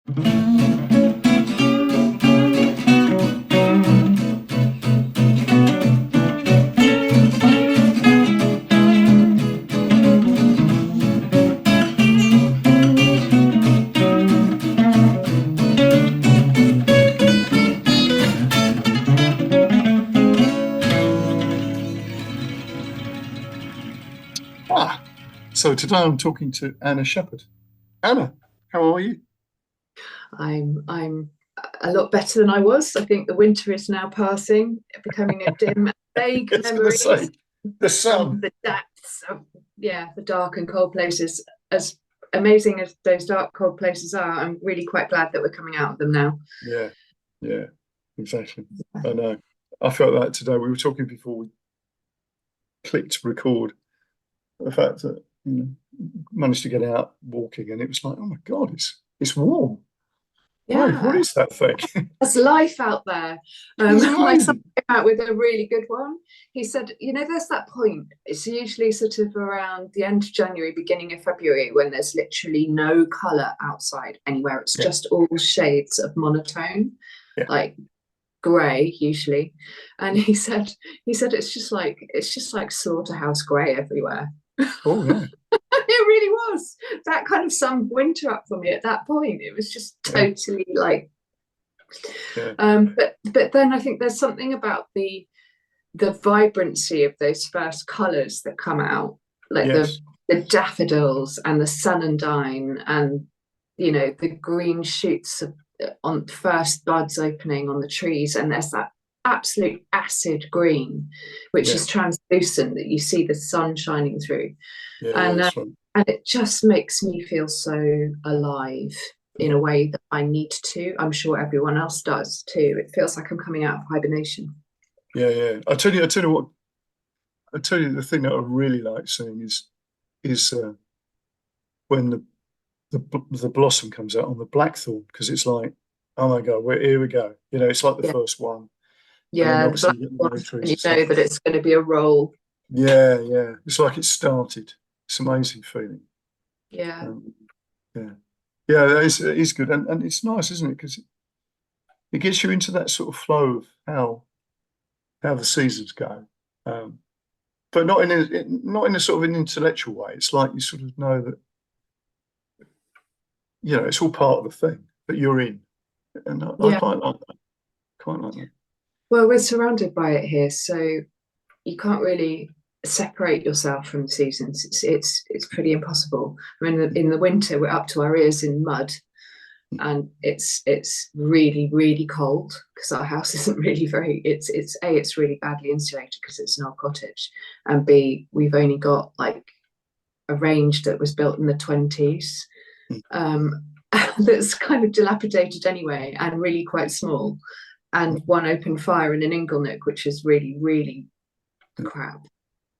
So today I'm talking to Anna Shepherd. Anna, how are you? I'm a lot better than I was. I think the winter is now passing, becoming a dim, vague memories the sun, from the depths of the dark and cold places. As amazing as those dark, cold places are, I'm really quite glad that we're coming out of them now. Yeah, exactly. I know. I felt that today. We were talking before we clicked record. The fact that managed to get out walking, and it was like, oh my God, it's warm. Yeah, what is that thing? There's life out there. My son came out with a really good one. He said, there's that point. It's usually sort of around the end of January, beginning of February, when there's literally no colour outside anywhere. It's just all shades of monotone, like grey usually. And he said it's just like slaughterhouse grey everywhere. Oh yeah. It really was. That kind of summed winter up for me at that point. It was just totally but then I think there's something about the vibrancy of those first colours that come out, like the daffodils and the sunandine, and the green shoots on first buds opening on the trees, and there's that absolute acid green which is translucent, that you see the sun shining through, and it just makes me feel so alive in a way that I need to. I'm sure everyone else does too. It feels like I'm coming out of hibernation. I tell you the thing that I really like seeing is when the blossom comes out on the blackthorn, because it's like, oh my God, here we go. It's like the first one. The black one, you know that it's going to be a roll. Yeah. It's like it started. It's an amazing feeling. Yeah. It is good, and it's nice, isn't it? Because it gets you into that sort of flow of how the seasons go, but not in a sort of an intellectual way. It's like you sort of know that it's all part of the thing that you're in, and I quite like that. Quite like that. Well, we're surrounded by it here, so you can't really separate yourself from the seasons. It's pretty impossible. I mean, in the winter we're up to our ears in mud, and it's really, really cold because our house isn't really very. It's really badly insulated because it's an old cottage, and B, we've only got like a range that was built in the 20s. That's kind of dilapidated anyway, and really quite small, and one open fire in an inglenook, which is really, really crap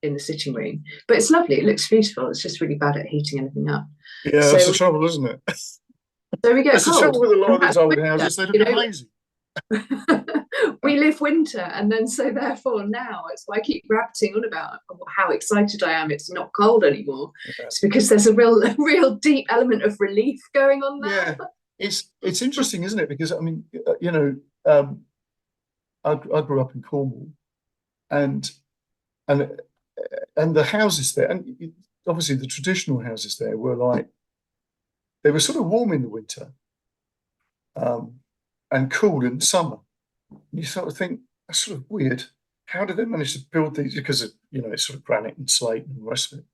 in the sitting room. But it's lovely. It looks beautiful. It's just really bad at heating anything up. Yeah, so that's the trouble, isn't it? So we get that's cold. the trouble with a lot of these old houses. They look amazing. We live winter, and then so therefore now it's why I keep ranting on about how excited I am. It's not cold anymore. It's because there's a real deep element of relief going on there. Yeah, it's interesting, isn't it? Because I mean, I grew up in Cornwall, and the houses there, and obviously the traditional houses there were like, they were sort of warm in the winter, and cool in the summer. You sort of think, that's sort of weird. How did they manage to build these? Because of, it's sort of granite and slate and the rest of it.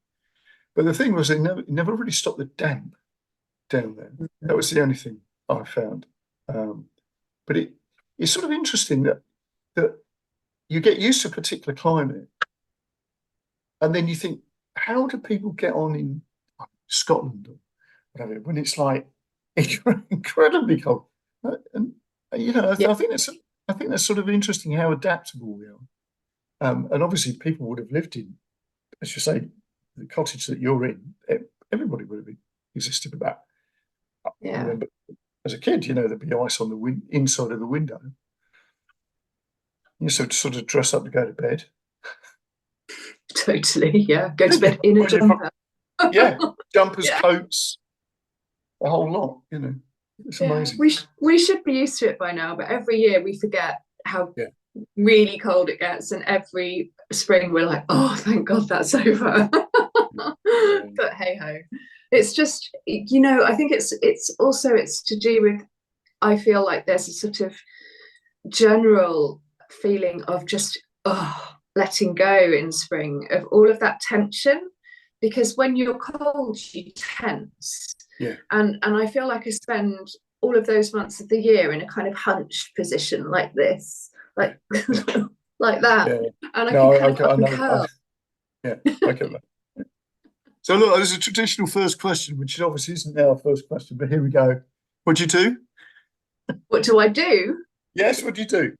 But the thing was, they never really stopped the damp down there. That was the only thing I found. But it's sort of interesting that you get used to a particular climate, and then you think, how do people get on in Scotland or whatever when it's like incredibly cold? And I think that's sort of interesting how adaptable we are. And obviously people would have lived in, as you say, the cottage that you're in. Everybody would have existed with that. Yeah. I remember as a kid, there'd be ice on the inside of the window. You sort of dress up to go to bed. Totally, yeah. Go to bed in a jumper. Jumpers, coats, the whole lot, It's Yeah, amazing. we should be used to it by now, but every year we forget how really cold it gets, and every spring we're like, oh, thank God that's over. But hey ho, it's just, you know, I think it's also it's to do with, I feel like there's a sort of general feeling of just letting go in spring of all of that tension, because when you're cold you tense. And I feel like I spend all of those months of the year in a kind of hunched position like this, like like that. And I can kind of curl. I get that. So look, there's a traditional first question, which obviously isn't our first question, but here we go. What do you do? What do I do? Yes, what do you do?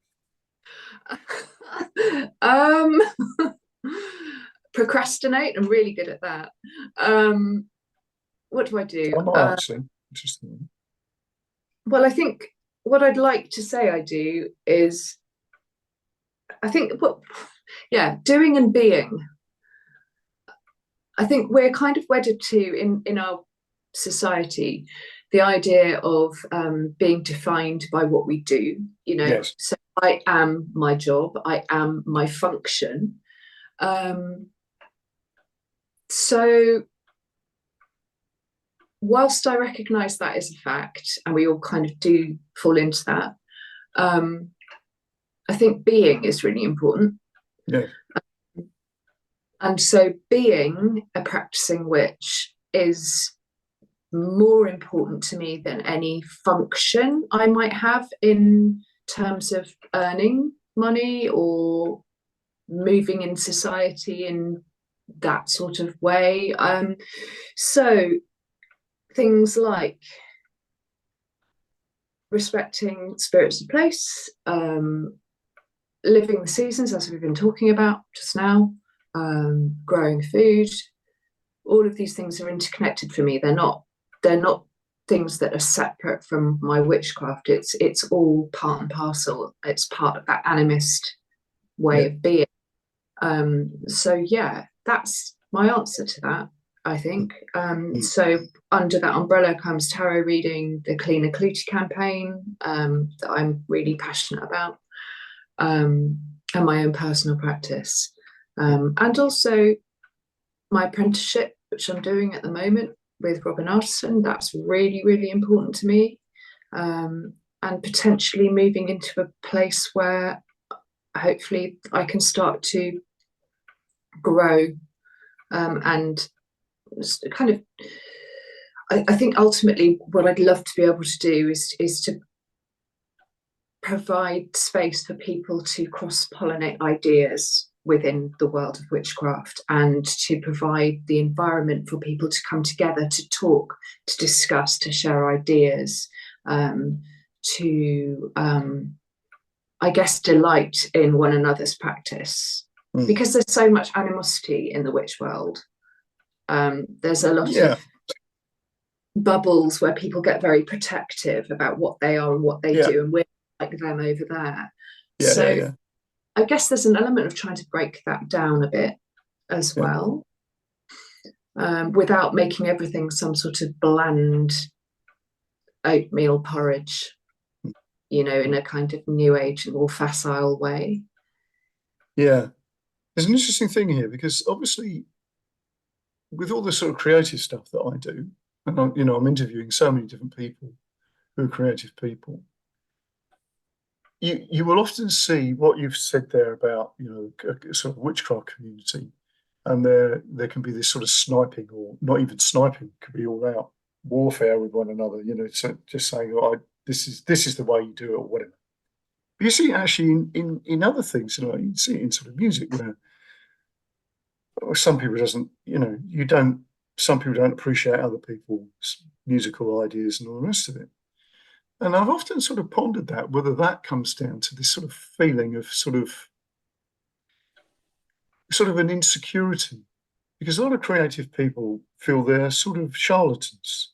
Procrastinate. I'm really good at that. What do I do? Actually, interesting. Well, I think what I'd like to say I do is, I think doing and being. I think we're kind of wedded to in our society the idea of being defined by what we do, you know. So I am my job, I am my function. So whilst I recognise that is a fact, and we all kind of do fall into that, I think being is really important. And so being a practicing witch is more important to me than any function I might have in terms of earning money or moving in society in that sort of way. So things like respecting spirits of place, living the seasons, as we've been talking about just now, growing food, all of these things are interconnected for me. They're not things that are separate from my witchcraft. It's all part and parcel. It's part of that animist way of being. So yeah, that's my answer to that, I think. So under that umbrella comes tarot reading, the Cleaner Clootie campaign, that I'm really passionate about, and my own personal practice. And also my apprenticeship, which I'm doing at the moment with Robin Artisan. That's really, really important to me. And potentially moving into a place where hopefully I can start to grow, and kind of, I think ultimately what I'd love to be able to do is to provide space for people to cross-pollinate ideas within the world of witchcraft, and to provide the environment for people to come together, to talk, to discuss, to share ideas, to I guess delight in one another's practice, because there's so much animosity in the witch world. There's a lot of bubbles where people get very protective about what they are and what they do, and we're like them over there. I guess there's an element of trying to break that down a bit as well, without making everything some sort of bland oatmeal porridge, you know, in a kind of new age or facile way. Yeah, there's an interesting thing here, because obviously with all the sort of creative stuff that I do, and I'm interviewing so many different people who are creative people, you will often see what you've said there about, a sort of witchcraft community, and there can be this sort of sniping, or not even sniping, could be all out warfare with one another, so just saying, this is the way you do it, or whatever. But you see it actually in other things, you see it in sort of music, where some people some people don't appreciate other people's musical ideas and all the rest of it. And I've often sort of pondered that, whether that comes down to this sort of feeling of sort of an insecurity, because a lot of creative people feel they're sort of charlatans.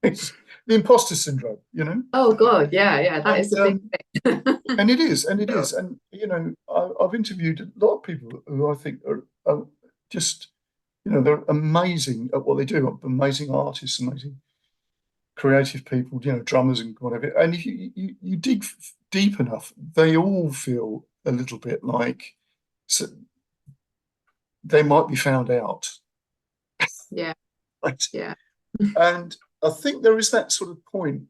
It's the imposter syndrome, Oh God, yeah, that is a big thing. And it is. And, I've interviewed a lot of people who I think are just, they're amazing at what they do, amazing artists, amazing. creative people, you know, drummers and whatever, and if you dig deep enough, they all feel a little bit like they might be found out. Yeah. Right? Yeah. And I think there is that sort of point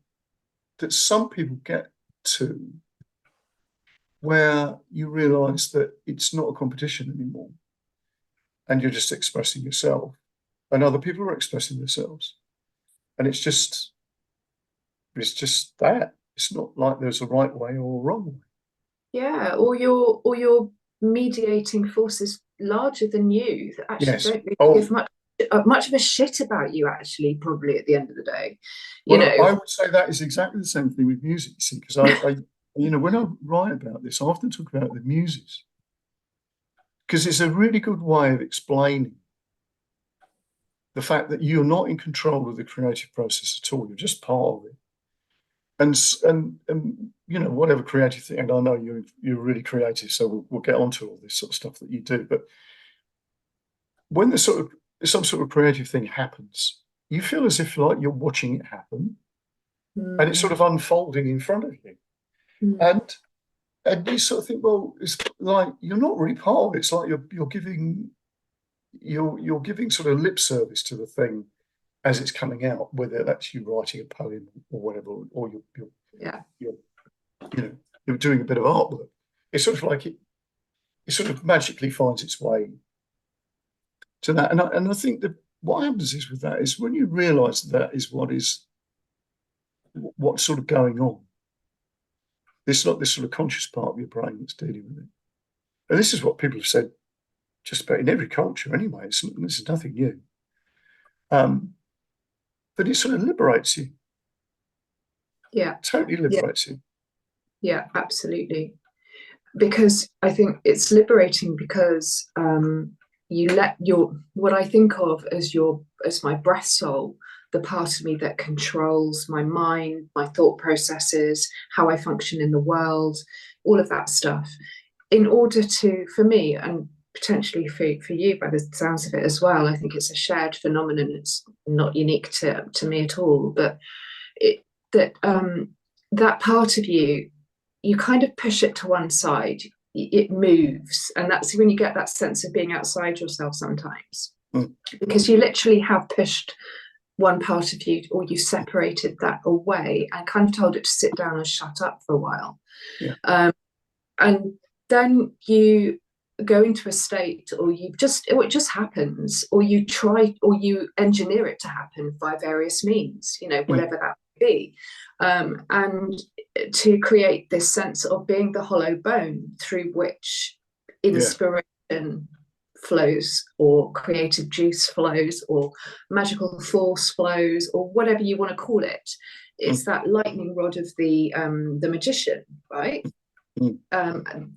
that some people get to where you realize that it's not a competition anymore and you're just expressing yourself and other people are expressing themselves. And it's just that. It's not like there's a right way or a wrong way. Yeah, or your mediating forces larger than you that actually don't really give much of a shit about you, actually, probably at the end of the day. I would say that is exactly the same thing with music, you see, because I you know, when I write about this, I often talk about the muses, because it's a really good way of explaining the fact that you're not in control of the creative process at all. You're just part of it. And you know, whatever creative thing, and I know you're really creative, so we'll get onto all this sort of stuff that you do. But when some sort of creative thing happens, you feel as if like you're watching it happen, and it's sort of unfolding in front of you. And you sort of think, well, it's like you're not really part of it. It's like you're giving sort of lip service to the thing as it's coming out, whether that's you writing a poem or whatever, or you're doing a bit of artwork. It's sort of like it sort of magically finds its way to that. And I think that what happens is with that is when you realise that is what's sort of going on. It's not this sort of conscious part of your brain that's dealing with it. And this is what people have said just about in every culture anyway. This is nothing new. That it sort of liberates you. Yeah. Totally liberates you. Yeah, absolutely. Because I think it's liberating because you let what I think of as my breath soul, the part of me that controls my mind, my thought processes, how I function in the world, all of that stuff, in order to, for me, and potentially for you by the sounds of it as well, I think it's a shared phenomenon. It's not unique to me at all, but that part of you kind of push it to one side, it moves, and that's when you get that sense of being outside yourself sometimes, because you literally have pushed one part of you, or you separated that away and kind of told it to sit down and shut up for a while. And then you go into a state, or it just happens, or you try, or you engineer it to happen by various means, whatever that may be, and to create this sense of being the hollow bone through which inspiration flows, or creative juice flows, or magical force flows, or whatever you want to call it. It's that lightning rod of the magician, right?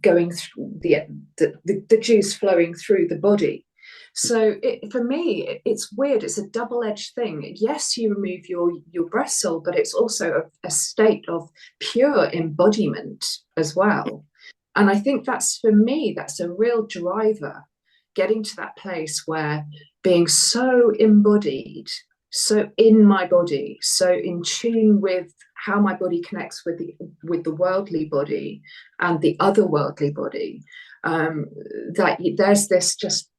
Going through the juice flowing through the body. So for me, it's weird. It's a double-edged thing. Yes, you remove your breath soul, but it's also a state of pure embodiment as well. And I think for me, that's a real driver, getting to that place where being so embodied, so in my body, so in tune with how my body connects with the worldly body and the otherworldly body, that there's this just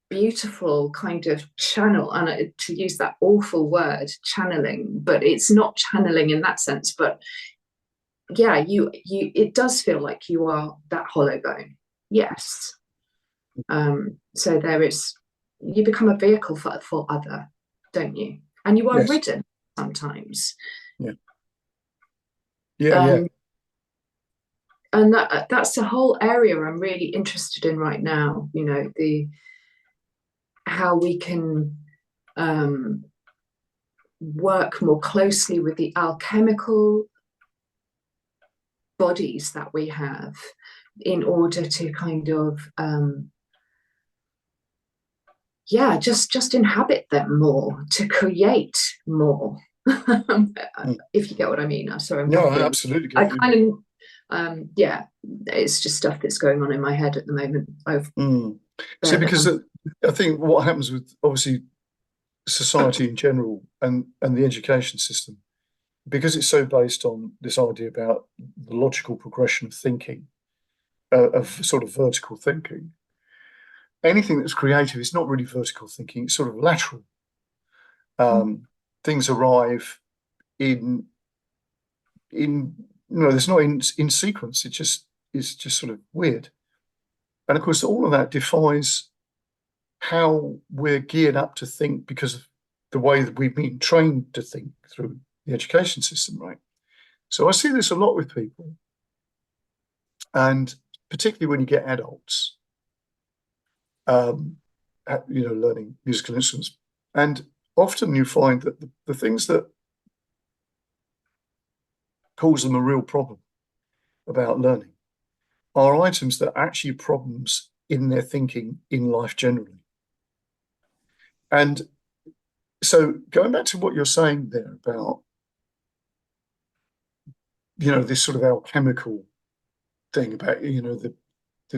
beautiful kind of channel, and to use that awful word, channeling, but it's not channeling in that sense, but yeah, it does feel like you are that hollow bone. Yes. So you become a vehicle for other, don't you? And you are ridden sometimes. And that's the whole area I'm really interested in right now. How we can work more closely with the alchemical bodies that we have, in order to kind of just inhabit them more, to create more. If you get what I mean. I'm sorry. I absolutely get I kind of it's just stuff that's going on in my head at the moment. See, because I think what happens with, obviously, society in general and the education system, because it's so based on this idea about the logical progression of thinking, of sort of vertical thinking. Anything that's creative is not really vertical thinking; it's sort of lateral. Things arrive in there's not in sequence. It's just sort of weird, and of course, all of that defies how we're geared up to think because of the way that we've been trained to think through the education system, right? So I see this a lot with people, and particularly when you get adults, learning musical instruments, and often you find that the things that cause them a real problem about learning are items that are actually problems in their thinking in life generally. And so going back to what you're saying there about, this sort of alchemical thing about, the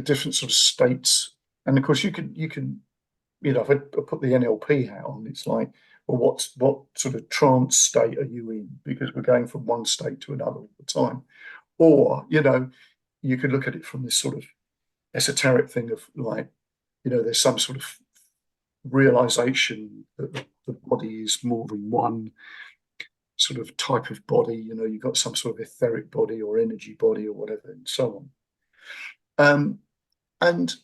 different sort of states. And of course you can, if I put the NLP hat on, it's like, well, what sort of trance state are you in? Because we're going from one state to another all the time. Or, you could look at it from this sort of esoteric thing of like, there's some sort of realization that the body is more than one sort of type of body. You've got some sort of etheric body or energy body or whatever, and so on. And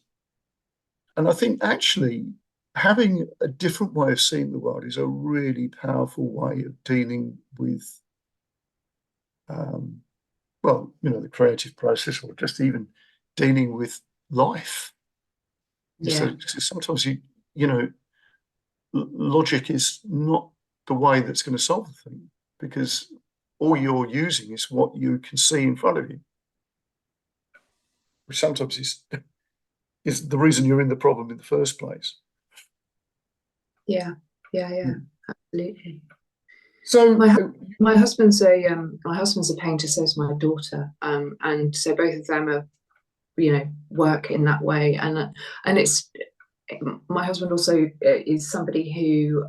I think actually having a different way of seeing the world is a really powerful way of dealing with, the creative process, or just even dealing with life. Yeah. So sometimes logic is not the way that's going to solve the thing, because all you're using is what you can see in front of you, which sometimes is the reason you're in the problem in the first place. Yeah, absolutely. So my husband's a painter, so is my daughter, and so both of them are, work in that way, and it's my husband also is somebody who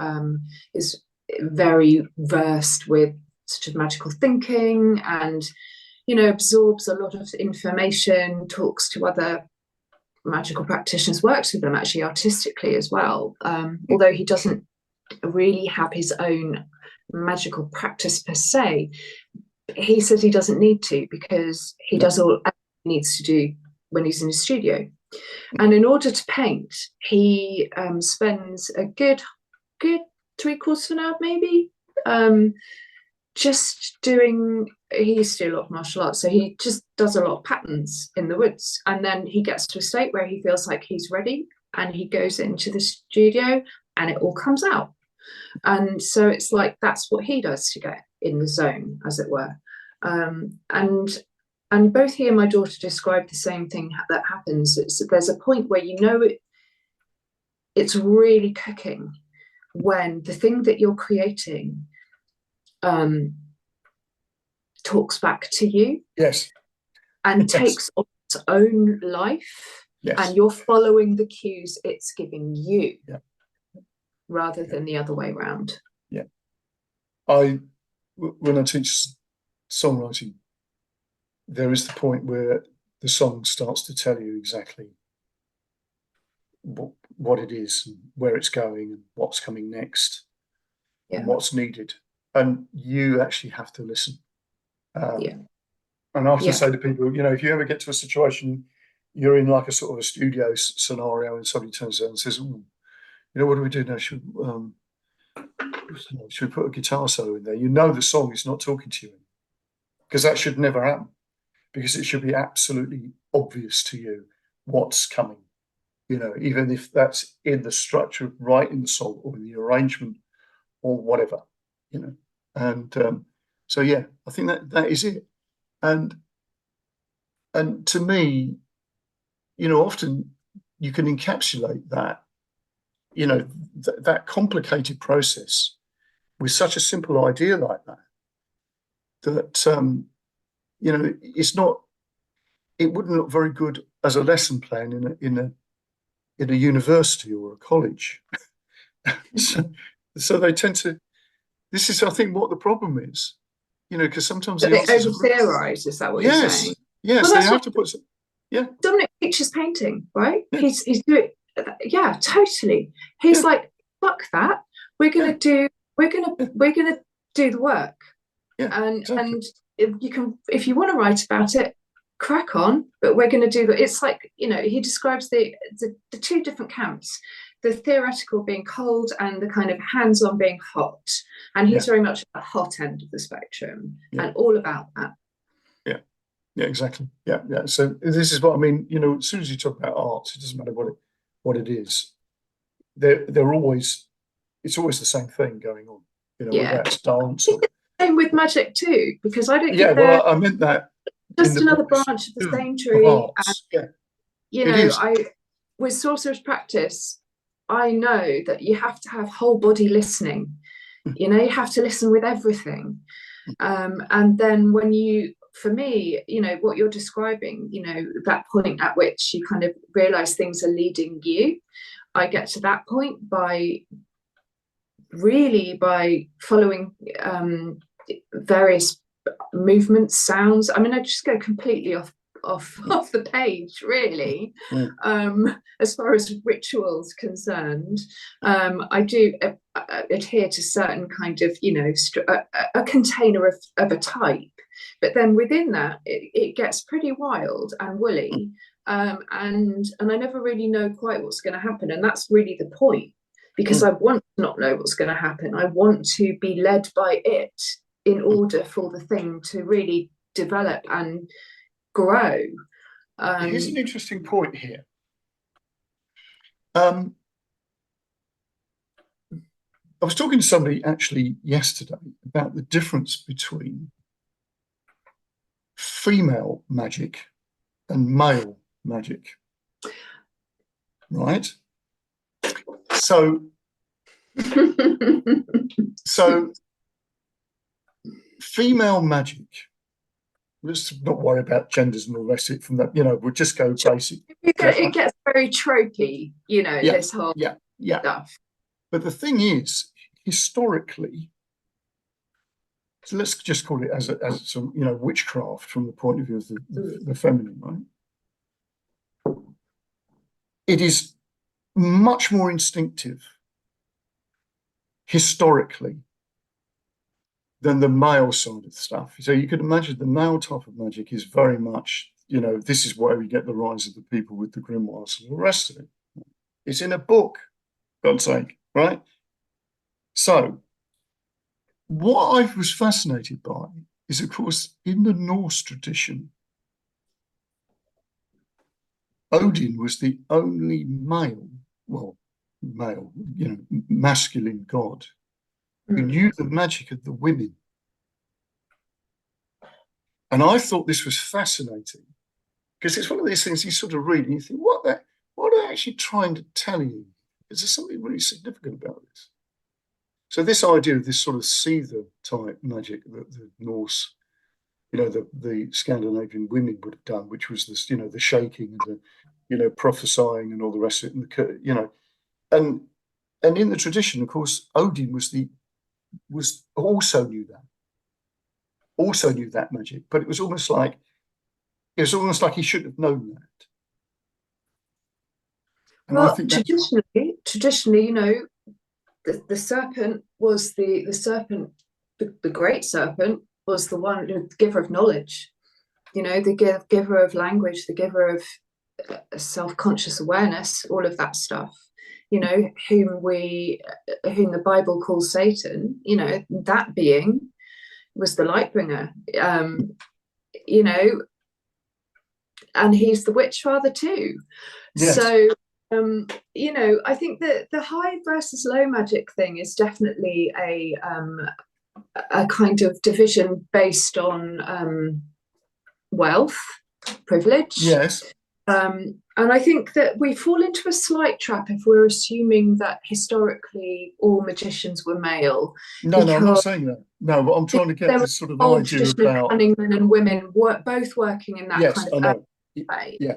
is very versed with sort of magical thinking, and absorbs a lot of information, talks to other magical practitioners, works with them actually artistically as well, although he doesn't really have his own magical practice per se. He says he doesn't need to, because he does all he needs to do when he's in his studio. And in order to paint, he spends a good 3/4 of an hour maybe just doing, he used to do a lot of martial arts, so he just does a lot of patterns in the woods, and then he gets to a state where he feels like he's ready, and he goes into the studio and it all comes out. And so it's like that's what he does to get in the zone, as it were. And both he and my daughter describe the same thing that happens. There's a point where it's really cooking when the thing that you're creating talks back to you. Yes. And takes on its own life. Yes. And you're following the cues it's giving you. Yeah. Rather than the other way around. Yeah. When I teach songwriting, there is the point where the song starts to tell you exactly what it is, and where it's going, and what's coming next, and what's needed. And you actually have to listen. And I often say to people, if you ever get to a situation, you're in like a sort of a studio scenario, and somebody turns around and says, what do we do now? Should we put a guitar solo in there? The song is not talking to you, because that should never happen, because it should be absolutely obvious to you what's coming, even if that's in the structure of writing the song or in the arrangement or whatever, And so, I think that is it. And to me, often you can encapsulate that, that complicated process with such a simple idea like that, it's not, it wouldn't look very good as a lesson plan in a university or a college. So they tend to. This is, I think, what the problem is. Because sometimes But the they answers over theorize. Is that what you're saying? Yes, Well, they that's have what to put. Yeah, Dominic teaches painting, right? yeah, He's doing, yeah, totally. He's yeah, like, fuck that. We're yeah, gonna do. yeah, We're gonna do the work. yeah, exactly. And if you want to write about it, crack on, but we're going to do that. It's like, he describes the two different camps, the theoretical being cold and the kind of hands-on being hot, and he's very much at the hot end of the spectrum and all about that. Yeah, exactly. Yeah. So this is what I mean. As soon as you talk about art, it doesn't matter what it is. They're always, it's always the same thing going on. Whether that's dance or. Same with magic too, because I don't think Well, I meant that just another branch of the same tree. Arts. And, it is. With sorcerer's practice, I know that you have to have whole body listening. You have to listen with everything. And then for me, what you're describing, that point at which you kind of realize things are leading you, I get to that point by following various movements, sounds. I mean, I just go completely off the page, really. As far as rituals concerned, I do adhere to certain kind of, a container of a type, but then within that, it gets pretty wild and woolly, and I never really know quite what's going to happen, and that's really the point, because I want to not know what's going to happen. I want to be led by it in order for the thing to really develop and grow. Here's an interesting point here. I was talking to somebody actually yesterday about the difference between female magic and male magic, right? So female magic, let's not worry about genders and all the rest of it from that, we'll just go basic. It gets very tropey, this whole stuff. But the thing is, historically, so let's just call it as some, witchcraft from the point of view of the feminine, right? It is much more instinctive historically than the male side of stuff. So you could imagine the male type of magic is very much, this is where we get the rise of the people with the grimoires and the rest of it. It's in a book, God's sake, right? So what I was fascinated by is, of course, in the Norse tradition, Odin was the only masculine god who knew the magic of the women. And I thought this was fascinating, because it's one of these things you sort of read and you think, what are they actually trying to tell you? Is there something really significant about this? So this idea of this sort of seether type magic that the Norse, the Scandinavian women would have done, which was this, the shaking and the, prophesying and all the rest of it, and in the tradition, of course, Odin also knew that magic, but it was almost like he should have known that. And well, I think traditionally, the serpent was the serpent, the great serpent was the one, the giver of knowledge, the giver of language, the giver of self-conscious awareness, all of that stuff, whom the Bible calls Satan, that being was the light bringer, and he's the witch father too. Yes. So I think that the high versus low magic thing is definitely a kind of division based on wealth, privilege. Yes. And I think that we fall into a slight trap if we're assuming that historically all magicians were male. No, I'm not saying that. No, but I'm trying to get this sort of idea about men and women both working in that kind of way. Yeah.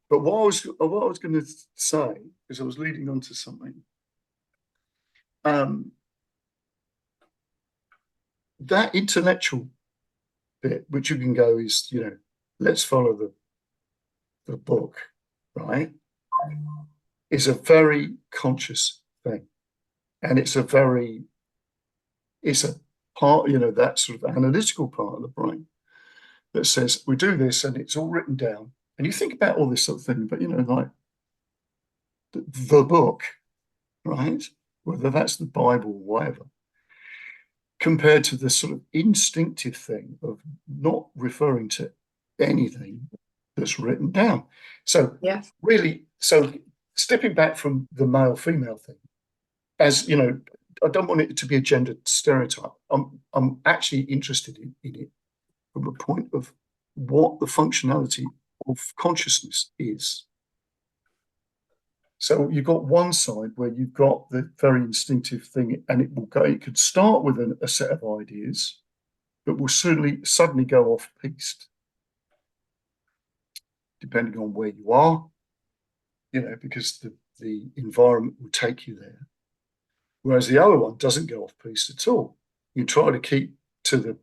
But what I was going to say is I was leading on to something. that intellectual bit, which you can go is, let's follow the book, right, is a very conscious thing. And it's a part, that sort of analytical part of the brain that says, we do this and it's all written down. And you think about all this sort of thing, but, like the book, right, whether that's the Bible or whatever, compared to the sort of instinctive thing of not referring to anything that's written down. So really, stepping back from the male-female thing, as I don't want it to be a gendered stereotype. I'm actually interested in it from a point of what the functionality of consciousness is. So you've got one side where you've got the very instinctive thing, and it could start with a set of ideas, but will suddenly go off piste, depending on where you are, because the environment will take you there. Whereas the other one doesn't go off piste at all. You try to keep to the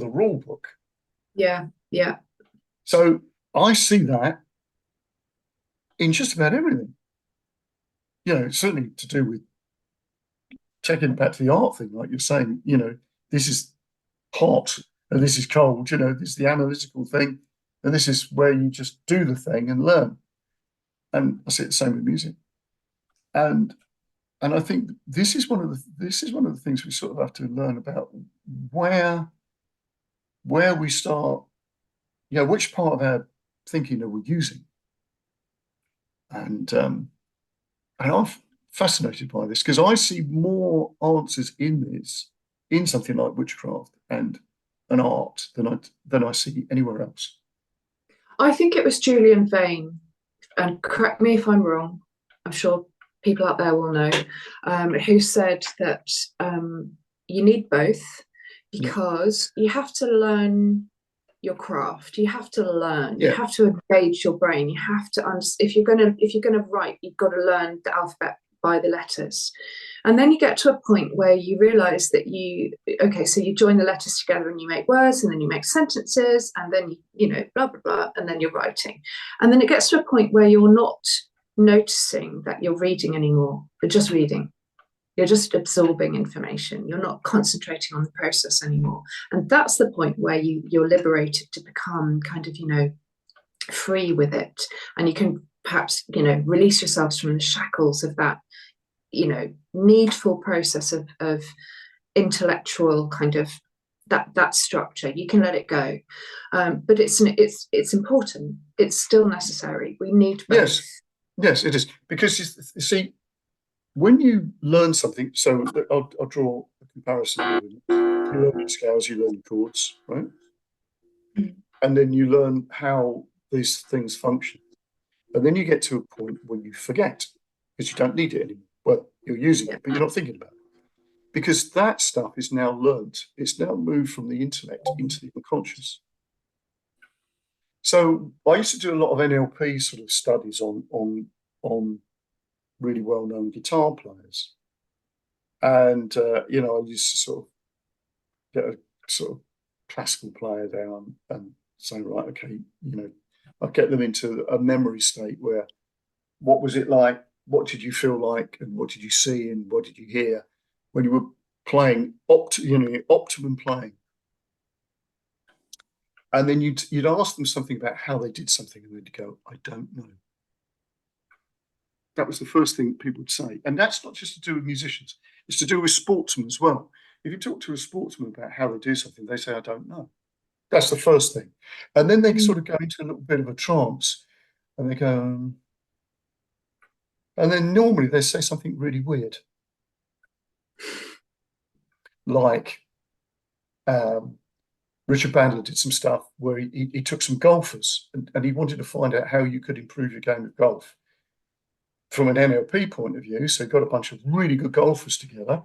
rule book. Yeah. So I see that in just about everything. Certainly to do with taking it back to the art thing, like you're saying, this is hot and this is cold, this is the analytical thing, and this is where you just do the thing and learn. And I see it the same with music. And I think this is one of the things we sort of have to learn about, where we start, which part of our thinking are we using? And I'm fascinated by this, because I see more answers in something like witchcraft and an art than I see anywhere else. I think it was Julian Vane, and correct me if I'm wrong, I'm sure people out there will know, who said that you need both, because you have to learn your craft, you have to learn, you have to engage your brain, you have to if you're gonna write, you've got to learn the alphabet by the letters. And then you get to a point where you realize that so you join the letters together and you make words, and then you make sentences, and then blah blah blah, and then you're writing. And then it gets to a point where you're not noticing that you're reading anymore. You're just reading. You're just absorbing information. You're not concentrating on the process anymore. And that's the point where you're liberated to become kind of, free with it. And you can perhaps, release yourselves from the shackles of that, needful process of intellectual kind of that structure. You can let it go. But it's important. It's still necessary. We need both. Yes, it is. Because you see, when you learn something, so I'll draw a comparison. You learn scales, you learn chords, right? And then you learn how these things function. And then you get to a point where you forget, because you don't need it anymore. Well, you're using it, but you're not thinking about it. Because that stuff is now learned. It's now moved from the intellect into the unconscious. So I used to do a lot of NLP sort of studies on really well-known guitar players. And, I used to sort of get a sort of classical player down and say, right, okay, I'll get them into a memory state where, what was it like? What did you feel like? And what did you see? And what did you hear when you were playing, optimum playing? And then you'd ask them something about how they did something, and they'd go, I don't know. That was the first thing people would say. And that's not just to do with musicians. It's to do with sportsmen as well. If you talk to a sportsman about how they do something, they say, I don't know. That's the first thing. And then they sort of go into a little bit of a trance, and they go, and then normally they say something really weird. Like Richard Bandler did some stuff where he took some golfers and he wanted to find out how you could improve your game of golf from an NLP point of view. So he got a bunch of really good golfers together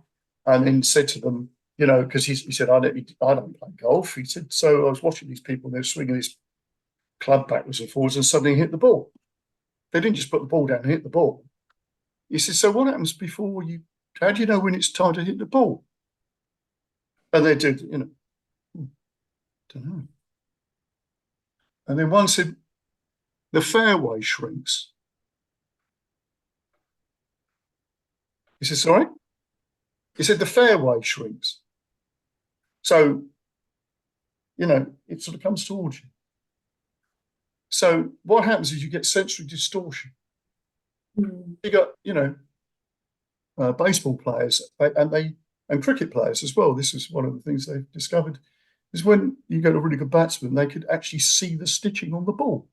and then said to them, because he said, I don't play golf. He said, so I was watching these people, and they were swinging this club backwards and forwards and suddenly hit the ball. They didn't just put the ball down and hit the ball. He said, so what happens how do you know when it's time to hit the ball? And they did, you know, don't know. And then one said, the fairway shrinks. He said, sorry? He said, the fairway shrinks. So, you know, it sort of comes towards you. So what happens is you get sensory distortion. You got, you know, baseball players and cricket players as well. This is one of the things they've discovered, is when you get a really good batsman, they could actually see the stitching on the ball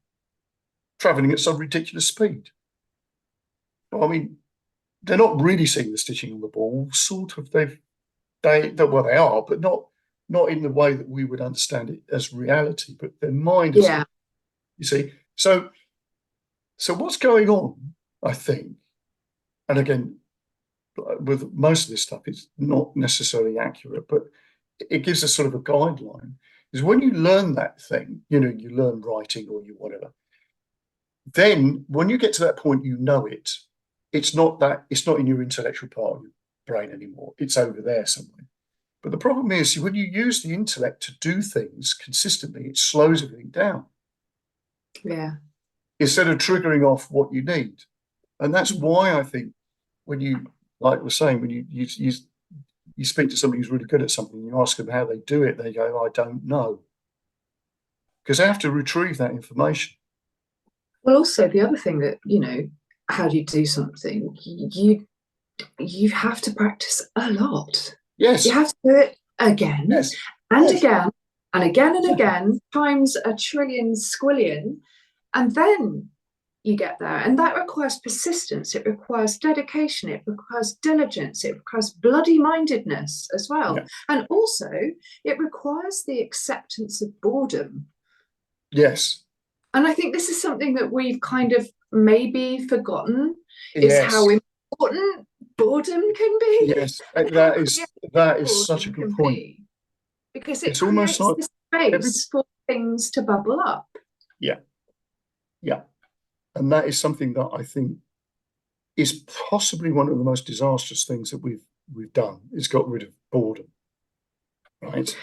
traveling at some ridiculous speed. Well, I mean, they're not really seeing the stitching on the ball. Sort of, they are, but not in the way that we would understand it as reality. But their mind is, you see. So what's going on? I think, and again, with most of this stuff, it's not necessarily accurate, but it gives us sort of a guideline. Is when you learn that thing, you know, you learn writing or you whatever. Then when you get to that point, you know it. It's not in your intellectual part of your brain anymore. It's over there somewhere. But the problem is when you use the intellect to do things consistently, it slows everything down. Yeah. Instead of triggering off what you need. And that's why I think when you, like we're saying, when you speak to somebody who's really good at something, you ask them how they do it, they go, I don't know. Because they have to retrieve that information. Well, also the other thing that, you know, how do you do something? You have to practice a lot. Yes. You have to do it again and again and again and again, times a trillion squillion, and then you get there. And that requires persistence, it requires dedication, it requires diligence, it requires bloody mindedness as well. Yeah. And also it requires the acceptance of boredom. Yes. And I think this is something that we've kind of maybe forgotten, is how important boredom can be. Yes, that is such a good point. Because it's almost like the space for things to bubble up. Yeah. Yeah. And that is something that I think is possibly one of the most disastrous things that we've done, is got rid of boredom. Right?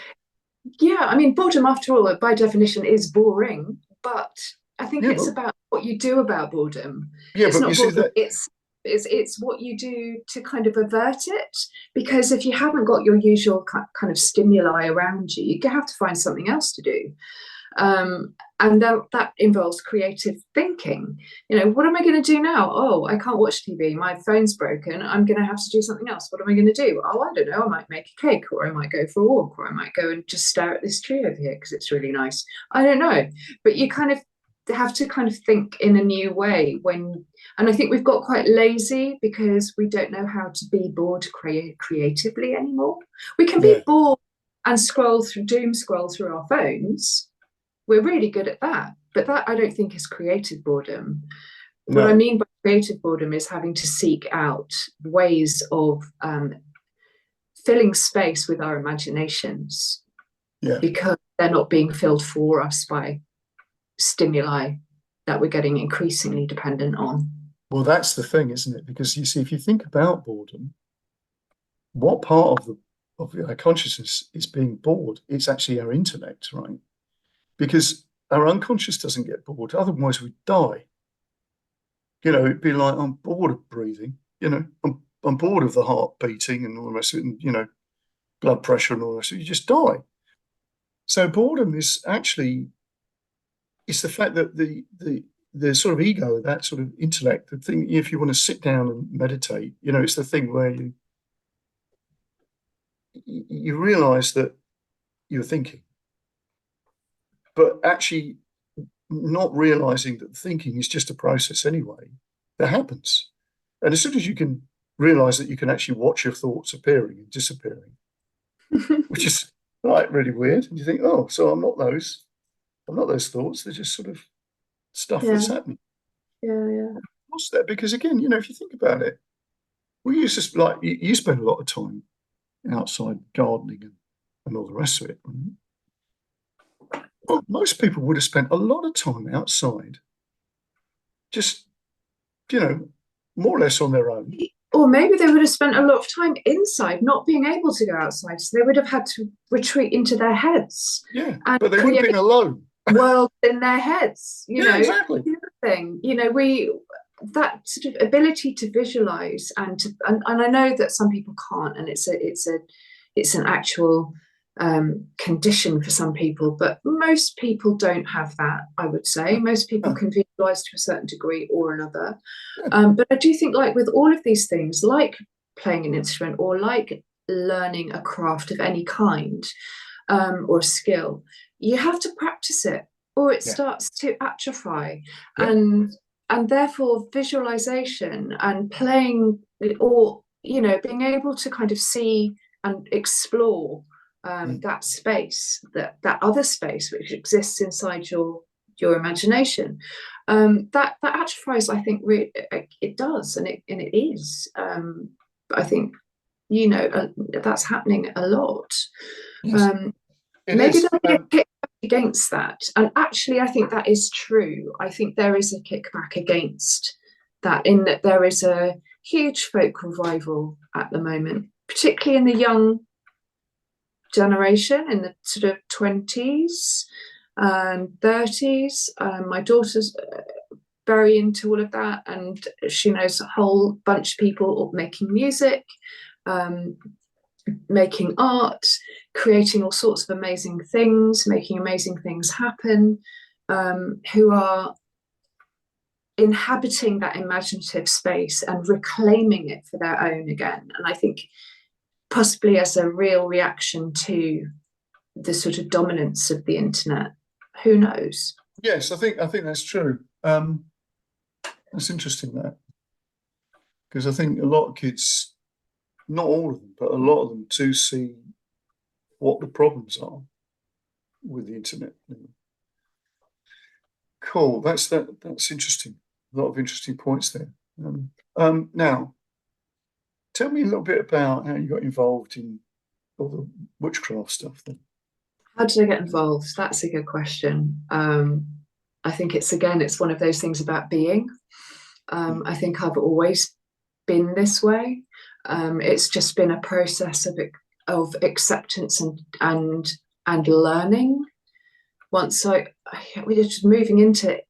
Yeah, I mean, boredom, after all, by definition, is boring, but I think it's about what you do about boredom. Yeah, it's but not boredom, it's what you do to kind of avert it. Because if you haven't got your usual kind of stimuli around you, you have to find something else to do. And that involves creative thinking. You know, what am I going to do now? Oh, I can't watch TV. My phone's broken. I'm going to have to do something else. What am I going to do? Oh, I don't know. I might make a cake, or I might go for a walk, or I might go and just stare at this tree over here because it's really nice. I don't know. But you kind of have to kind of think in a new way and I think we've got quite lazy because we don't know how to be bored creatively anymore. We can be bored and doom scroll through our phones. We're really good at that, but that I don't think is creative boredom. No. What I mean by creative boredom is having to seek out ways of filling space with our imaginations, because they're not being filled for us by stimuli that we're getting increasingly dependent on. Well, that's the thing, isn't it? Because you see, if you think about boredom, what part of our consciousness is being bored? It's actually our intellect, right? Because our unconscious doesn't get bored, otherwise we'd die. You know, it'd be like, I'm bored of breathing, you know, I'm bored of the heart beating and all the rest of it, and, you know, blood pressure and all the rest of it, you just die. So boredom is actually, it's the fact that the sort of ego, that sort of intellect, the thing, if you want to sit down and meditate, you know, it's the thing where you realize that you're thinking, but actually not realizing that thinking is just a process anyway that happens. And as soon as you can realize that you can actually watch your thoughts appearing and disappearing, which is like really weird, and you think, oh, so I'm not those thoughts, they're just sort of stuff that's happening. What's that? Because again, you know, if you think about it, we used to, like, you spend a lot of time outside gardening and all the rest of it. Well, most people would have spent a lot of time outside, just, you know, more or less on their own. Or maybe they would have spent a lot of time inside, not being able to go outside. So they would have had to retreat into their heads. Yeah, and but they would have been alone. Worlds in their heads, Exactly. Thing, that sort of ability to visualize and I know that some people can't, and it's an actual condition for some people, but most people don't have that. I would say most people can visualize to a certain degree or another. But I do think, like with all of these things, like playing an instrument or like learning a craft of any kind, or a skill, you have to practice it or it starts to atrophy. And therefore visualization and playing, or being able to kind of see and explore that space, that other space which exists inside your imagination, that atrophies, I think, it does, and it is. I think that's happening a lot. Yes, maybe there'll be a kickback against that, and actually I think that is true. I think there is a kickback against that, in that there is a huge folk revival at the moment, particularly in the young generation, in the sort of 20s and 30s. My daughter's very into all of that, and she knows a whole bunch of people making music, making art, creating all sorts of amazing things, making amazing things happen, who are inhabiting that imaginative space and reclaiming it for their own again. And I think possibly as a real reaction to the sort of dominance of the internet. Who knows? Yes, I think that's true. That's interesting, that, because I think a lot of kids, not all of them, but a lot of them do see what the problems are with the internet. Cool. That's interesting. A lot of interesting points there. Now, tell me a little bit about how you got involved in all the witchcraft stuff then. How did I get involved? That's a good question. I think it's one of those things about being. I think I've always been this way. It's just been a process of acceptance and learning. Once we're just moving into it,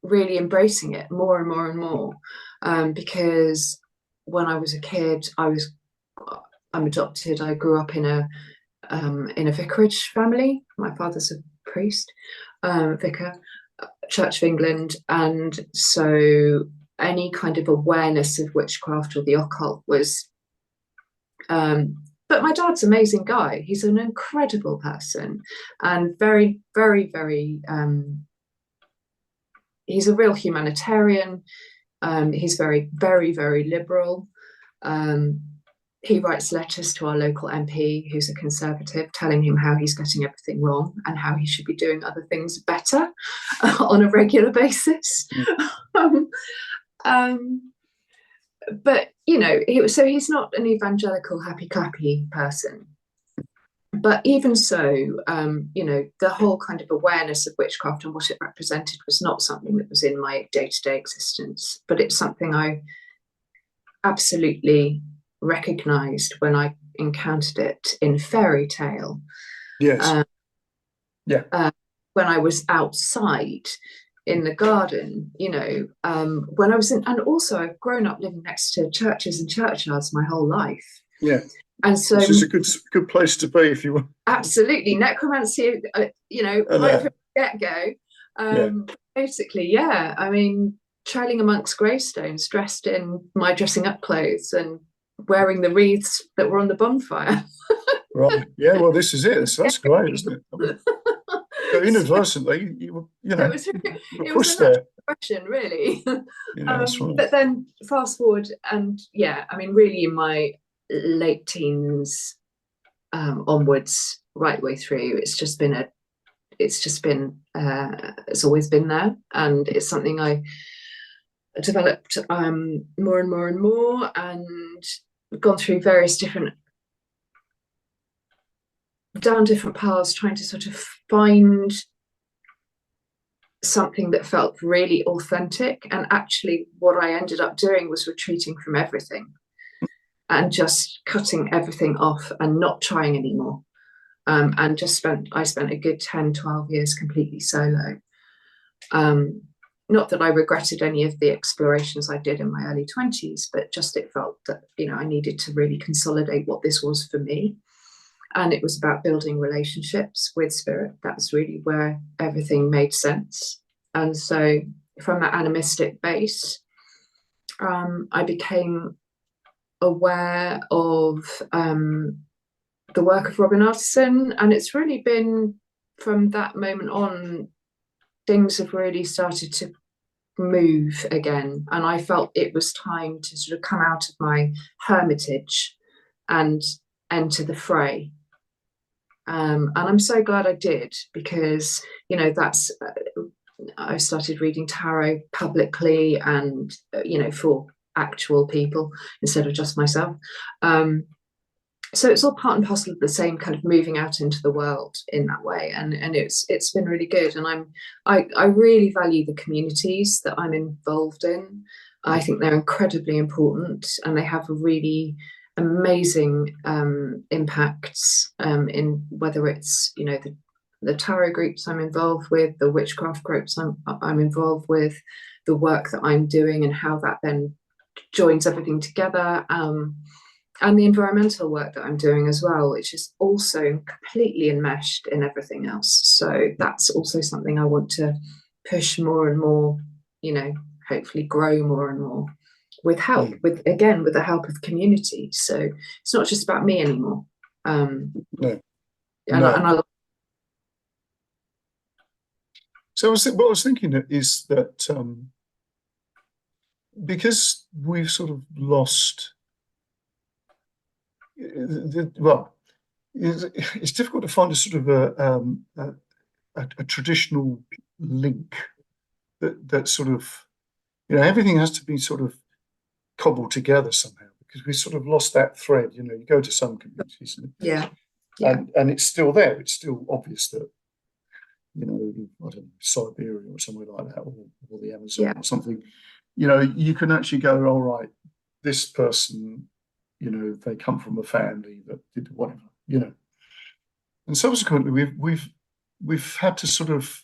really embracing it more and more and more. Because when I was a kid, I'm adopted. I grew up in a vicarage family. My father's a priest, vicar, Church of England, and so any kind of awareness of witchcraft or the occult was. But my dad's an amazing guy. He's an incredible person, and very, very, very. He's a real humanitarian. He's very, very, very liberal. He writes letters to our local MP, who's a Conservative, telling him how he's getting everything wrong and how he should be doing other things better on a regular basis. But so he's not an evangelical happy clappy person. But even so, the whole kind of awareness of witchcraft and what it represented was not something that was in my day-to-day existence. But it's something I absolutely recognized when I encountered it in fairy tale. Yes. When I was outside in the garden, when I was in, and also I've grown up living next to churches and churchyards my whole life. Yeah. And so this is a good place to be if you want. Absolutely. Necromancy, right from the get-go. Basically, I mean, trailing amongst gravestones, dressed in my dressing up clothes and wearing the wreaths that were on the bonfire. Right. Yeah, well, this is it. That's great, isn't it? I mean, so inadvertently, it was a question, really. That's right. But then fast forward, and I mean, really in my late teens onwards, right the way through, it's always been there, and it's something I developed more and more and more, and gone through various different paths, trying to sort of find something that felt really authentic. And actually what I ended up doing was retreating from everything. and just cutting everything off and not trying anymore. And I spent a good 10, 12 years completely solo. Not that I regretted any of the explorations I did in my early 20s, but just it felt that, I needed to really consolidate what this was for me. And it was about building relationships with spirit. That's really where everything made sense. And so from that animistic base, I became aware of the work of Robin Artisan, and it's really been from that moment on, things have really started to move again, and I felt it was time to sort of come out of my hermitage and enter the fray. And I'm so glad I did, because that's I started reading tarot publicly, and for actual people instead of just myself. So it's all part and parcel of the same kind of moving out into the world in that way, and it's been really good. And I really value the communities that I'm involved in. I think they're incredibly important, and they have a really amazing impacts in whether it's the tarot groups I'm involved with, the witchcraft groups I'm involved with, the work that I'm doing, and how that then joins everything together. And the environmental work that I'm doing as well, which is also completely enmeshed in everything else. So that's also something I want to push more and more, hopefully grow more and more with help, with the help of community. So it's not just about me anymore. No. So what I was thinking is that because we've sort of lost, it's difficult to find a sort of a traditional link that sort of, everything has to be sort of cobbled together somehow, because we sort of lost that thread. You go to some communities, and it's still there. It's still obvious that, I don't know, Siberia or somewhere like that, or the Amazon or something. You can actually go, all right, this person, they come from a family that did whatever, and subsequently we've had to sort of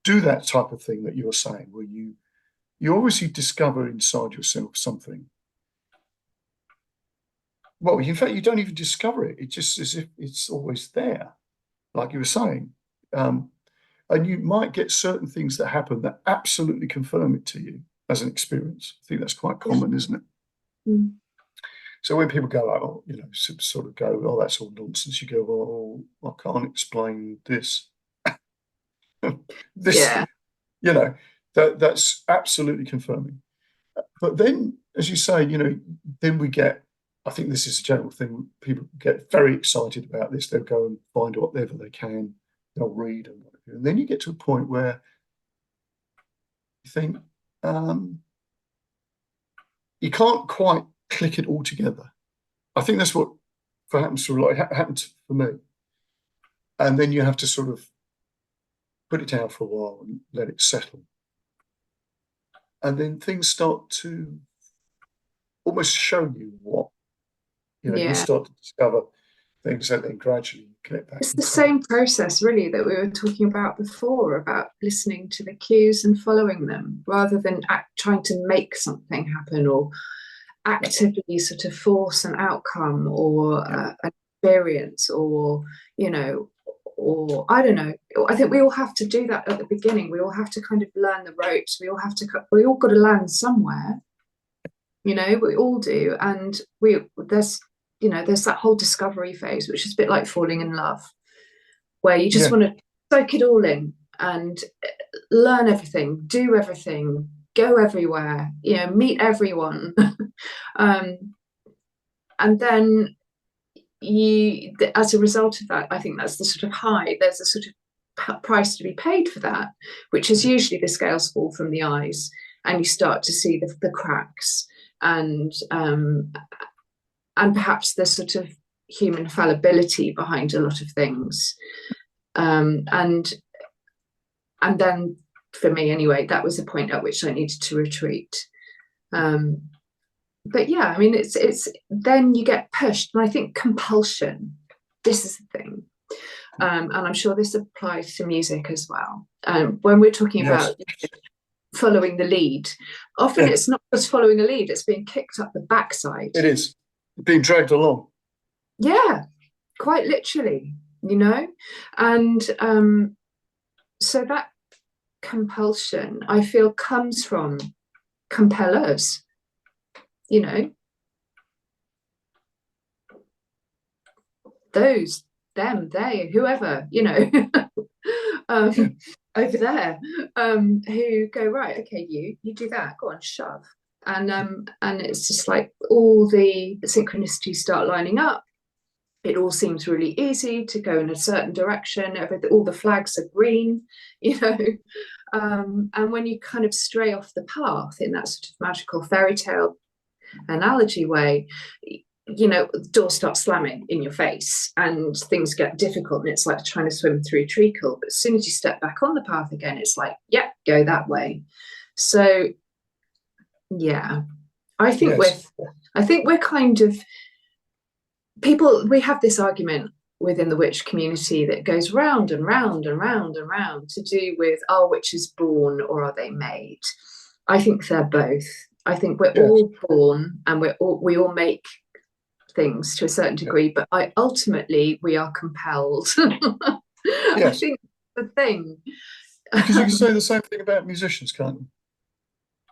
do that type of thing that you're saying, where you obviously discover inside yourself something. Well, in fact, you don't even discover it. It's just as if it's always there, like you were saying. And you might get certain things that happen that absolutely confirm it to you as an experience. I think that's quite common, isn't it? Mm. So when people go like, oh, sort of go, oh, that's all nonsense, you go, well, I can't explain this. That's absolutely confirming. But then, as you say, then we get, I think this is a general thing, people get very excited about this. They'll go and find whatever they can, they'll read, and then you get to a point where you think, you can't quite click it all together. I think that's what happened for me. And then you have to sort of put it down for a while and let it settle. And then things start to almost show you what, you start to discover things, and then gradually get back. It's the same process, really, that we were talking about before, about listening to the cues and following them, rather than trying to make something happen or actively sort of force an outcome or an experience, or or I don't know. I think we all have to do that at the beginning. We all have to kind of learn the ropes. We all got to land somewhere. We all do, and there's that whole discovery phase, which is a bit like falling in love, where you just want to soak it all in and learn everything, do everything, go everywhere, meet everyone. And then as a result of that, I think that's the sort of high, there's a sort of price to be paid for that, which is usually the scales fall from the eyes and you start to see the cracks, and perhaps the sort of human fallibility behind a lot of things. And then for me anyway, that was the point at which I needed to retreat. but yeah, I mean, it's then you get pushed, and I think compulsion. This is the thing, and I'm sure this applies to music as well. When we're talking Yes. about following the lead, often it's not just following a lead; it's being kicked up the backside. It is being dragged along. Yeah, quite literally, and so that compulsion, I feel, comes from compellers, those, them, they, whoever, over there, who go, right, okay, you do that, go on, shove. And it's just like all the synchronicities start lining up. It all seems really easy to go in a certain direction. All the flags are green, and when you kind of stray off the path in that sort of magical fairy tale analogy way, doors start slamming in your face and things get difficult, and it's like trying to swim through treacle. But as soon as you step back on the path again, it's like, yeah, go that way. So yeah, I think we're kind of people. We have this argument within the witch community that goes round and round and round and round to do with, are witches born or are they made? I think they're both. I think we're all born, and we all make things to a certain degree, but ultimately we are compelled. I think the thing. Because you can say the same thing about musicians, can't you?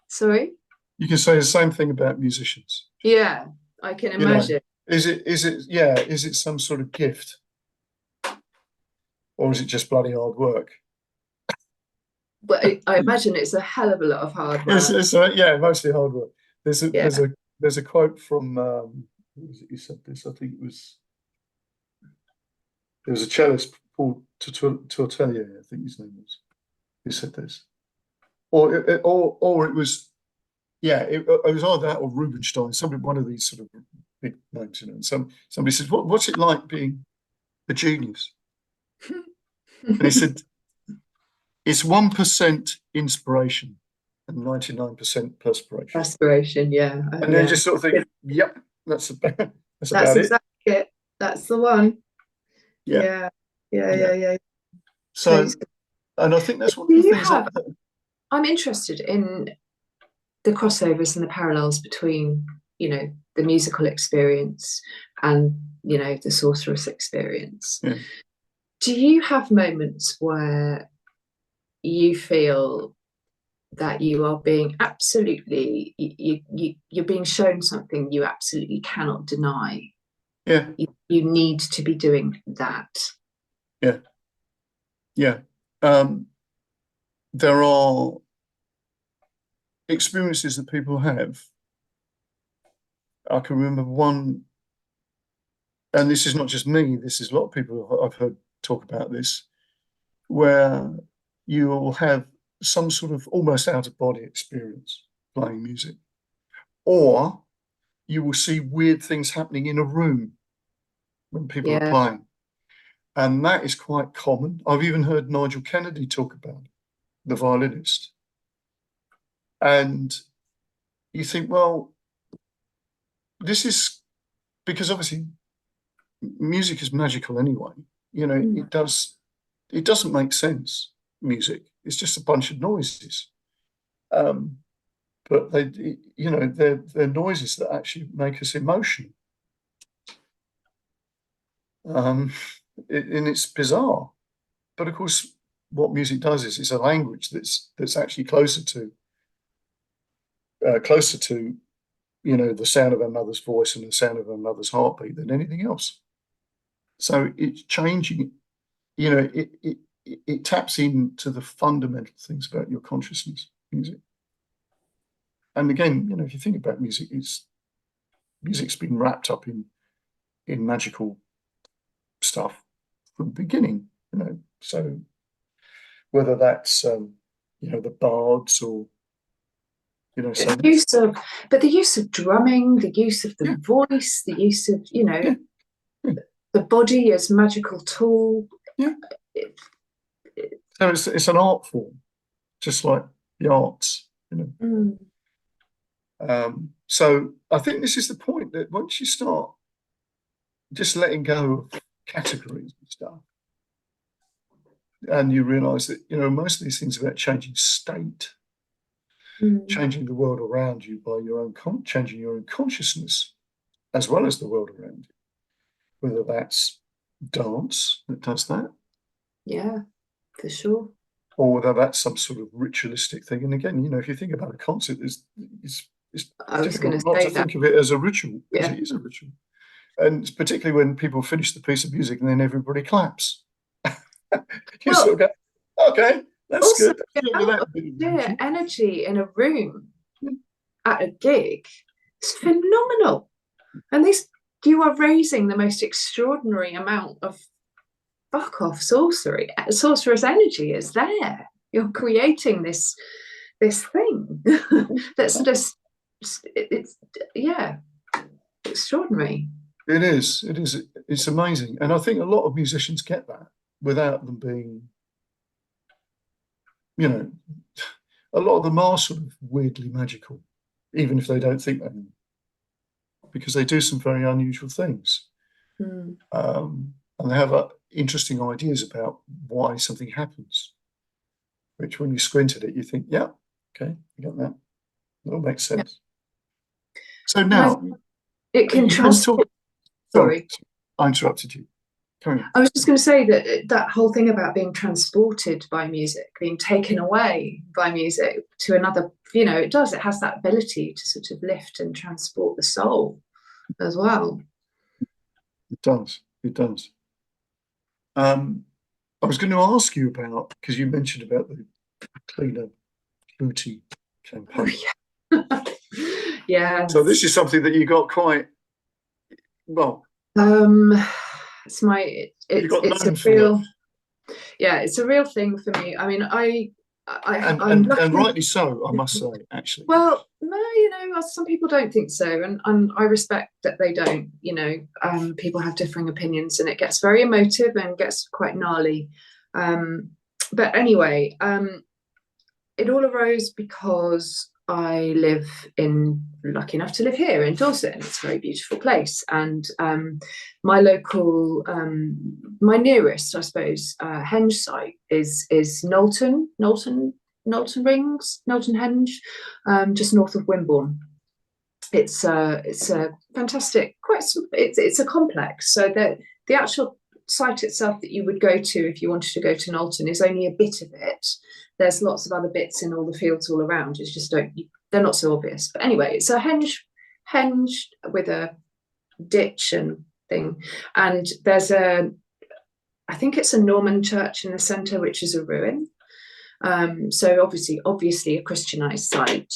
Sorry? You can say the same thing about musicians. Yeah, I can imagine. Is it some sort of gift? Or is it just bloody hard work? But I imagine it's a hell of a lot of hard work. Mostly hard work. There's a quote from who said this? I think there was a cellist, Paul Tortelier, I think his name was, who said this, or it was it was either that or Rubinstein, one of these sort of big names, And somebody said, what's it like being a genius? And he said, it's 1% inspiration and 99% perspiration. Perspiration, yeah. And then just sort of think, yep, that's about exactly it. That's the one. Yeah. So, and I think that's one of the things I'm interested in the crossovers and the parallels between, the musical experience and, the sorceress experience. Yeah. Do you have moments where you feel that you are being absolutely, you're being shown something you absolutely cannot deny? Yeah. You need to be doing that. Yeah. Yeah. There are experiences that people have. I can remember one, and this is not just me, this is a lot of people I've heard talk about this, where you will have some sort of almost out-of-body experience playing music, or you will see weird things happening in a room when people are playing. And that is quite common. I've even heard Nigel Kennedy talk about it, the violinist. And you think, well, this is because obviously music is magical anyway. It doesn't make sense, music. It's just a bunch of noises. But they're noises that actually make us emotional. And it's bizarre. But of course, what music does is it's a language that's actually closer to the sound of our mother's voice and the sound of our mother's heartbeat than anything else. So it's changing. It taps into the fundamental things about your consciousness, music. And again, if you think about music, music's been wrapped up in magical stuff from the beginning. So whether that's the bards or the use of drumming, the use of the voice, the use of the body as magical tool. So it's an art form, just like the arts. So I think this is the point, that once you start just letting go of categories and stuff, and you realize that, most of these things are about changing state, changing the world around you by your own changing your own consciousness, as well as the world around you. Whether that's dance that does that, yeah, for sure, or whether that's some sort of ritualistic thing. And again, if you think about a concert, it's I was going difficult to not say to that. think of it as a ritual, because Yeah. it is a ritual. And particularly when people finish the piece of music and then everybody claps. You sort of go, okay, that's also, good. the energy in a room at a gig is phenomenal. And you are raising the most extraordinary amount of fuck off sorcerous energy is there. You're creating this thing that's just, it's extraordinary. It is. It's amazing. And I think a lot of musicians get that without them being, a lot of them are sort of weirdly magical, even if they don't think they are, because they do some very unusual things. And they have interesting ideas about why something happens, which when you squint at it, you think, yeah, okay, you got that. That all makes sense. Yeah. So now, it can transport. Sorry, I interrupted you. I was just going to say that whole thing about being transported by music, being taken away by music to another, it has that ability to sort of lift and transport the soul as well. It does. I was going to ask you about, because you mentioned about the cleaner Clootie campaign. Oh, yeah. Yeah. So this is something that you got quite well. It's a real thing for me. I mean, and rightly so, I must say, actually. Well, no, some people don't think so, and I respect that they don't. People have differing opinions, and it gets very emotive and gets quite gnarly. But anyway, it all arose because I lucky enough to live here in Dorset, and it's a very beautiful place. And my local, my nearest, I suppose, henge site is Nolton Noltonhenge, just north of Wimborne. It's a fantastic, it's a complex. So the actual site itself that you would go to if you wanted to go to Nolton is only a bit of it. There's lots of other bits in all the fields all around. It's just they're not so obvious. But anyway, it's a henge with a ditch and thing. And there's I think it's a Norman church in the centre, which is a ruin. So obviously a Christianized site.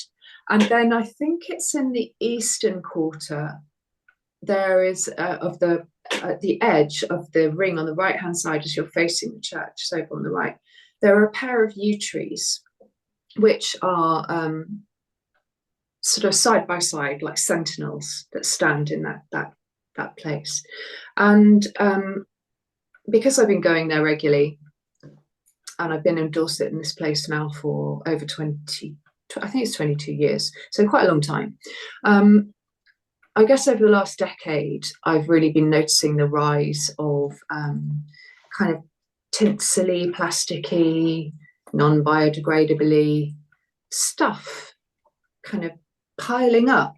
And then I think it's in the eastern quarter. There is at the edge of the ring on the right hand side as you're facing the church, so on the right, there are a pair of yew trees, which are sort of side by side, like sentinels that stand in that place. And because I've been going there regularly, and I've been in Dorset in this place now for over 20, I think it's 22 years, so quite a long time. I guess over the last decade, I've really been noticing the rise of kind of tinsely, plasticky, non-biodegradably stuff kind of piling up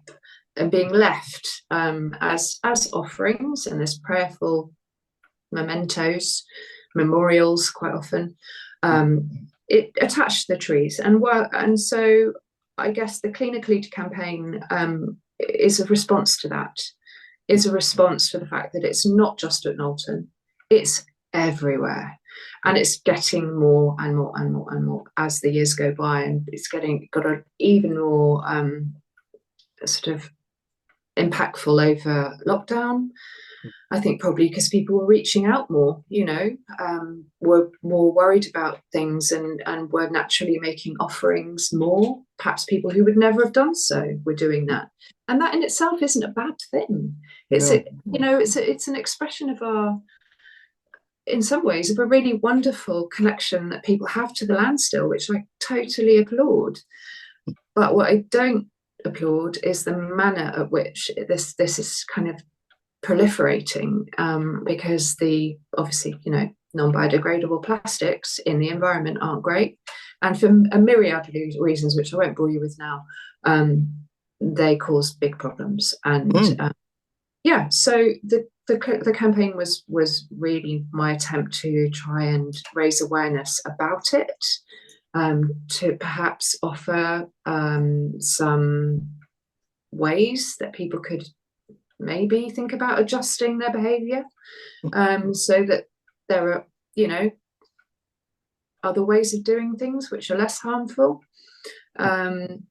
and being left as offerings and as prayerful mementos, memorials quite often. It attached to the trees and so I guess the Cleaner Clootie campaign is a response to that, is a response to the fact that it's not just at Nolton, it's everywhere, and it's getting more and more and more and more as the years go by, and it's got an even more sort of impactful over lockdown. I think probably because people were reaching out more, were more worried about things and were naturally making offerings more. Perhaps people who would never have done so were doing that. And that in itself isn't a bad thing. It's it's an expression of in some ways, of a really wonderful connection that people have to the land still, which I totally applaud. But what I don't applaud is the manner at which this is kind of proliferating, because the obviously, you know, non-biodegradable plastics in the environment aren't great, and for a myriad of reasons which I won't bore you with now, they cause big problems. And yeah, so the campaign was really my attempt to try and raise awareness about it, to perhaps offer some ways that people could maybe think about adjusting their behavior, so that there are, you know, other ways of doing things which are less harmful, and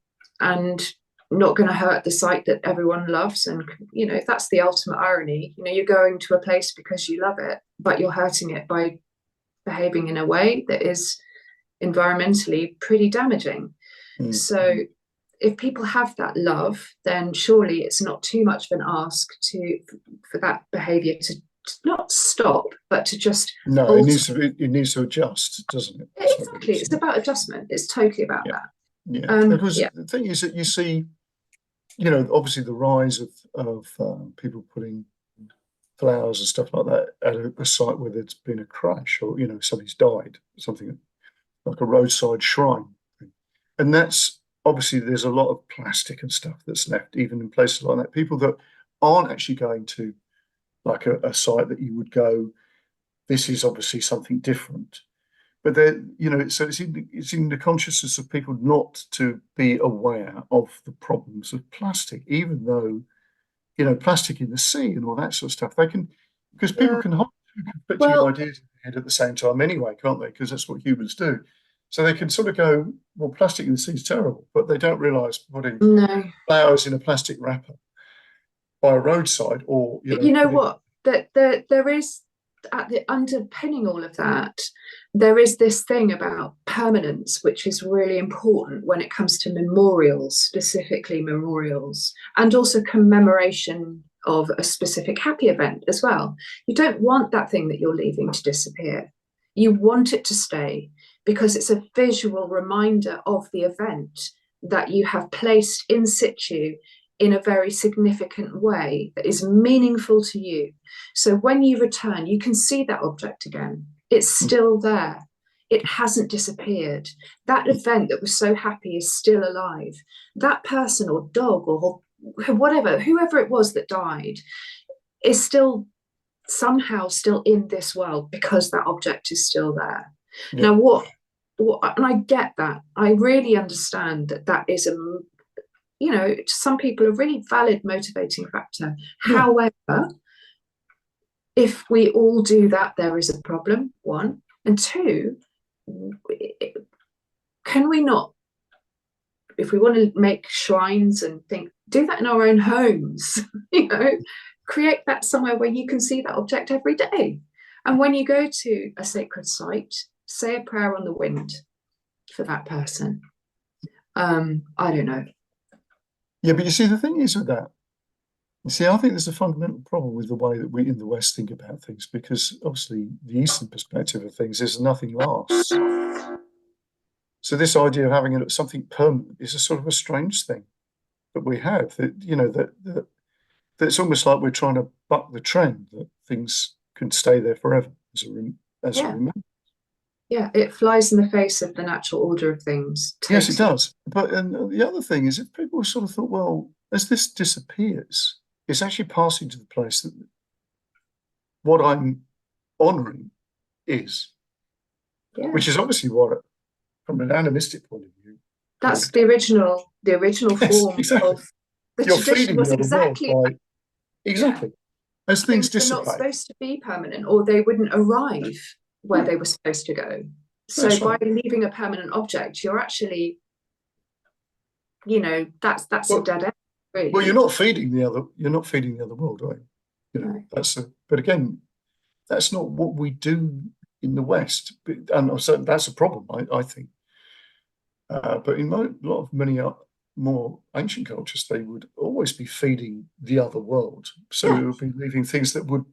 not going to hurt the site that everyone loves. And, you know, that's the ultimate irony. You know, you're going to a place because you love it, but you're hurting it by behaving in a way that is environmentally pretty damaging. So if people have that love, then surely it's not too much of an ask for that behavior to not stop, but to just it needs to adjust, doesn't it? Exactly. It's about adjustment. It's totally about that. Yeah, because the thing is that you see, you know, obviously the rise of people putting flowers and stuff like that at a site where there's been a crash, or, you know, somebody's died, something like a roadside shrine. And that's obviously, there's a lot of plastic and stuff that's left even in places like that. People that aren't actually going to like a site that you would go, this is obviously something different. But they're, you know, so it's in the consciousness of people not to be aware of the problems of plastic, even though, you know, plastic in the sea and all that sort of stuff. They can, because people can hold two conflicting ideas in their head at the same time anyway, can't they? Because that's what humans do. So they can sort of go, well, plastic in the sea is terrible, but they don't realise putting flowers in a plastic wrapper by a roadside, or, you know what, that there is, at the underpinning all of that, there is this thing about permanence, which is really important when it comes to memorials, specifically memorials, and also commemoration of a specific happy event as well. You don't want that thing that you're leaving to disappear. You want it to stay, because it's a visual reminder of the event that you have placed in situ in a very significant way that is meaningful to you. So when you return, you can see that object again. It's still there. It hasn't disappeared. That event that was so happy is still alive. That person or dog or whatever, whoever it was that died, is still somehow still in this world because that object is still there. Now, what, and I get that. I really understand that is a, you know, to some people a really valid motivating factor. However, if we all do that, there is a problem, one. And two, can we not, if we want to make shrines and do that in our own homes, you know, create that somewhere where you can see that object every day. And when you go to a sacred site, say a prayer on the wind for that person. I don't know. Yeah, but you see, the thing is with that, you see, I think there's a fundamental problem with the way that we in the West think about things, because obviously the Eastern perspective of things is nothing lasts. So this idea of having something permanent is a sort of a strange thing that we have, that, you know, that it's almost like we're trying to buck the trend that things can stay there forever as a remembrance. Yeah, it flies in the face of the natural order of things. Totally. Yes, it does. But and the other thing is, if people sort of thought, well, as this disappears, it's actually passing to the place that what I'm honouring is, which is obviously what, from an animistic point of view, that's the original form of the You're tradition. feeding Was the exactly world by, as things dissipate. They're not supposed to be permanent, or they wouldn't arrive where they were supposed to go. So by leaving a permanent object, you're actually, you know, that's a dead end, really. Well, you're not feeding the other world, are you? You know, but again, that's not what we do in the West, and so that's a problem, I think. But in many more ancient cultures, they would always be feeding the other world. So it would be leaving things that would.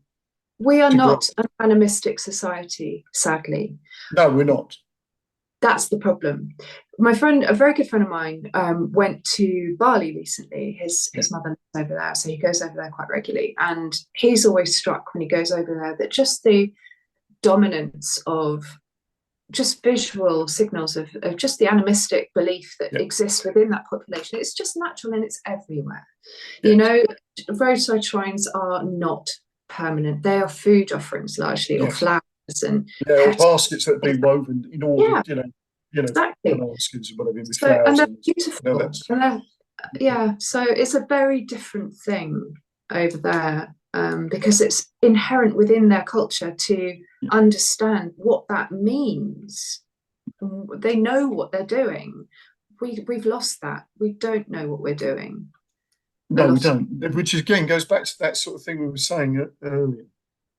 We are not an animistic society, sadly. No, we're not. that's the problem. My friend, a very good friend of mine, went to Bali recently. His mother lives over there, so he goes over there quite regularly. And he's always struck when he goes over there that just the dominance of just visual signals of just the animistic belief that exists within that population. It's just natural and it's everywhere. You know, roadside shrines are not permanent. They are food offerings largely, or flowers and or baskets that have been woven in order, exactly. baskets and whatever with so, flowers. And they're beautiful. So it's a very different thing over there, because it's inherent within their culture to understand what that means. They know what they're doing. We've lost that. We don't know what we're doing. No, we don't. Which again goes back to that sort of thing we were saying earlier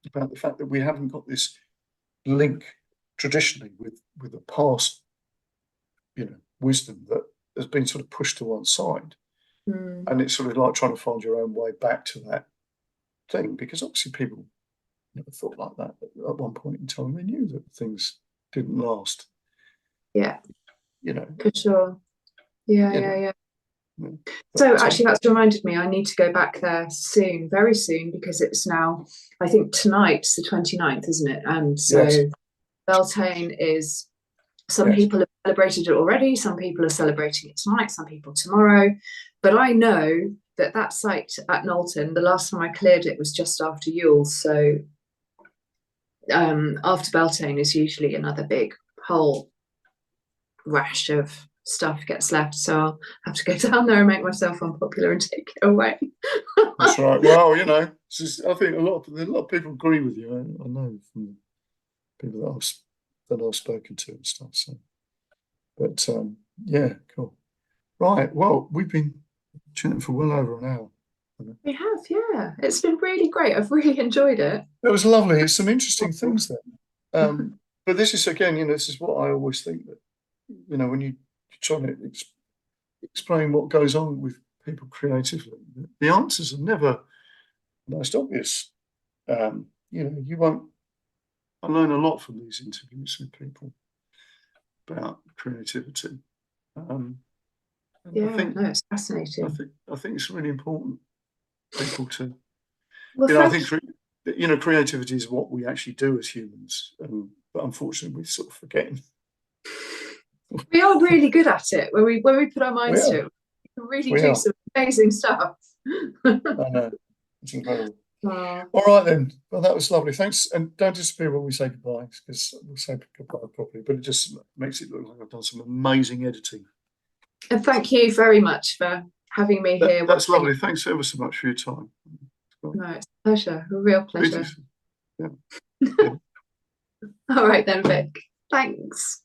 about the fact that we haven't got this link traditionally with the past, wisdom that has been sort of pushed to one side. And it's sort of like trying to find your own way back to that thing, because obviously people never thought like that at one point in time. They knew that things didn't last. Yeah, for sure. Yeah. So actually, that's reminded me, I need to go back there soon, very soon, because it's now, I think tonight's the 29th, isn't it? And so Beltane is, some people have celebrated it already, some people are celebrating it tonight, some people tomorrow. But I know that site at Nolton, the last time I cleared it was just after Youre. So after Beltane is usually another big whole rash of stuff gets left, so I'll have to go down there and make myself unpopular and take it away. That's right. Well, I think a lot of people agree with you. I know from people that I've spoken to and stuff. So, but cool. Right. Well, we've been chatting for well over an hour. We have, yeah. It's been really great. I've really enjoyed it. It was lovely. It's some interesting things there. But this is again, this is what I always think that, when you're trying to explain what goes on with people creatively, the answers are never most obvious. You won't. I learn a lot from these interviews with people about creativity. It's fascinating. I think it's really important people to. Well, I think creativity is what we actually do as humans, but unfortunately, we're sort of forgetting. We are really good at it when we put our minds to it. We can really do some amazing stuff. I know, it's incredible. All right then. Well, that was lovely. Thanks, and don't disappear when we say goodbye, because we'll say goodbye properly. But it just makes it look like I've done some amazing editing. And thank you very much for having me here. That's lovely. Thanks ever so much for your time. No, it's a pleasure. A real pleasure. Yeah. All right then, Vic. Thanks.